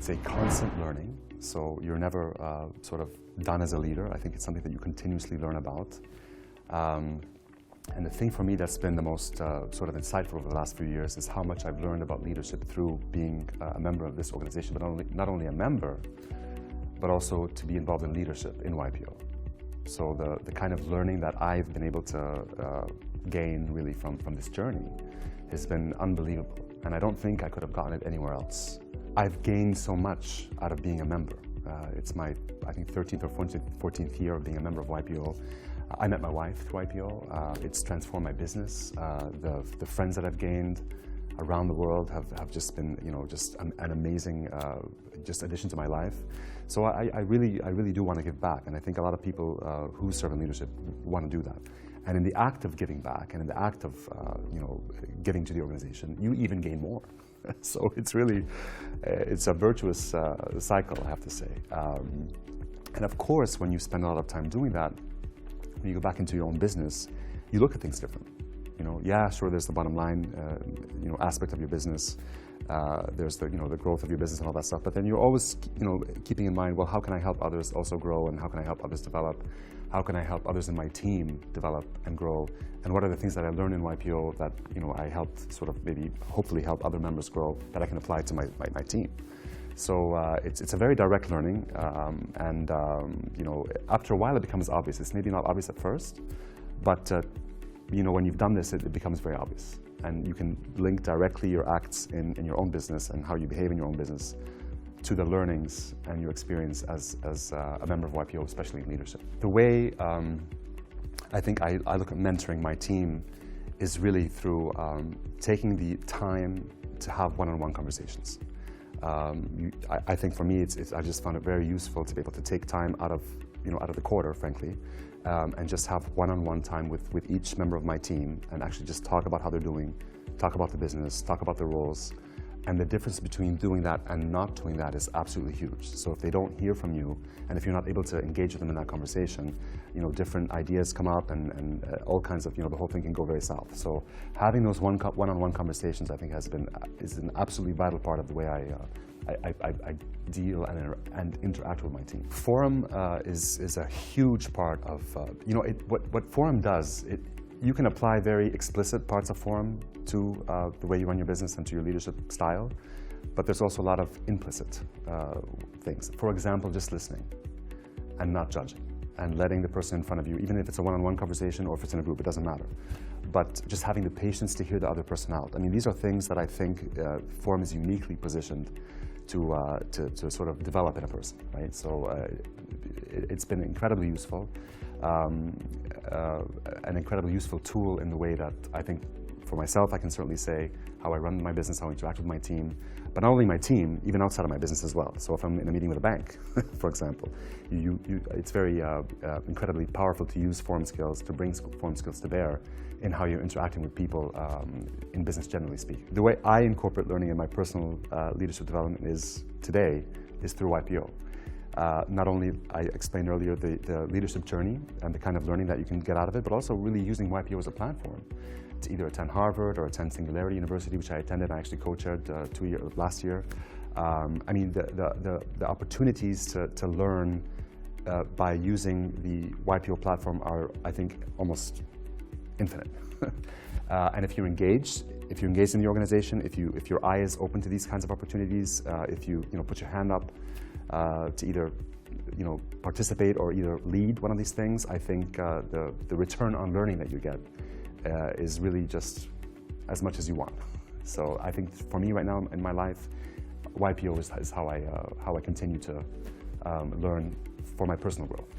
it's a constant learning. So you're never sort of done as a leader. I think it's something that you continuously learn about. And the thing for me that's been the most sort of insightful over the last few years is how much I've learned about leadership through being a member of this organization, but not only a member, but also to be involved in leadership in YPO. So the kind of learning that I've been able to gain really from this journey has been unbelievable. And I don't think I could have gotten it anywhere else. I've gained so much out of being a member. It's my, I think, 13th or 14th year of being a member of YPO. I met my wife through YPO. It's transformed my business. The friends that I've gained around the world have just been, just an amazing just addition to my life. So I really do want to give back, and I think a lot of people who serve in leadership want to do that. And in the act of giving back, and in the act of giving to the organization, you even gain more. So it's really, it's a virtuous cycle, I have to say. And of course, when you spend a lot of time doing that, when you go back into your own business, you look at things different. Yeah, sure, there's the bottom line, aspect of your business. There's the growth of your business and all that stuff. But then you're always, keeping in mind, well, how can I help others also grow, and how can I help others develop? How can I help others in my team develop and grow? And what are the things that I learned in YPO that I helped sort of maybe hopefully help other members grow that I can apply to my team? So it's a very direct learning, and after a while it becomes obvious. It's maybe not obvious at first, but when you've done this, it becomes very obvious. And you can link directly your acts in your own business and how you behave in your own business to the learnings and your experience as a member of YPO, especially in leadership. The way I think I look at mentoring my team is really through taking the time to have one-on-one conversations. I think for me, I just found it very useful to be able to take time out of the quarter, frankly, and just have one-on-one time with each member of my team, and actually just talk about how they're doing, talk about the business, talk about their roles. And the difference between doing that and not doing that is absolutely huge. So if they don't hear from you, and if you're not able to engage with them in that conversation, different ideas come up, and all kinds of, the whole thing can go very south. So having those one-on-one conversations, I think, is an absolutely vital part of the way I deal and interact with my team. Forum is a huge part of, what Forum does, you can apply very explicit parts of Forum to the way you run your business and to your leadership style, but there's also a lot of implicit things. For example, just listening and not judging, and letting the person in front of you, even if it's a one-on-one conversation or if it's in a group, it doesn't matter. But just having the patience to hear the other person out. I mean, these are things that I think Forum is uniquely positioned to sort of develop in a person, right? So it's been incredibly useful, an incredibly useful tool in the way that I think, for myself, I can certainly say how I run my business, how I interact with my team, but not only my team, even outside of my business as well. So if I'm in a meeting with a bank, for example, it's very incredibly powerful to use Forum skills, to bring Forum skills to bear in how you're interacting with people in business, generally speaking. The way I incorporate learning in my personal leadership development is through YPO. Not only, I explained earlier, the leadership journey and the kind of learning that you can get out of it, but also really using YPO as a platform to either attend Harvard or attend Singularity University, which I attended. I actually co-chaired last year. I mean, the opportunities to learn by using the YPO platform are, I think, almost infinite. And if you're engaged in the organization, if your eye is open to these kinds of opportunities, if you put your hand up to either participate or either lead one of these things, I think the return on learning that you get is really just as much as you want. So I think for me right now in my life, YPO is how I continue to learn for my personal growth.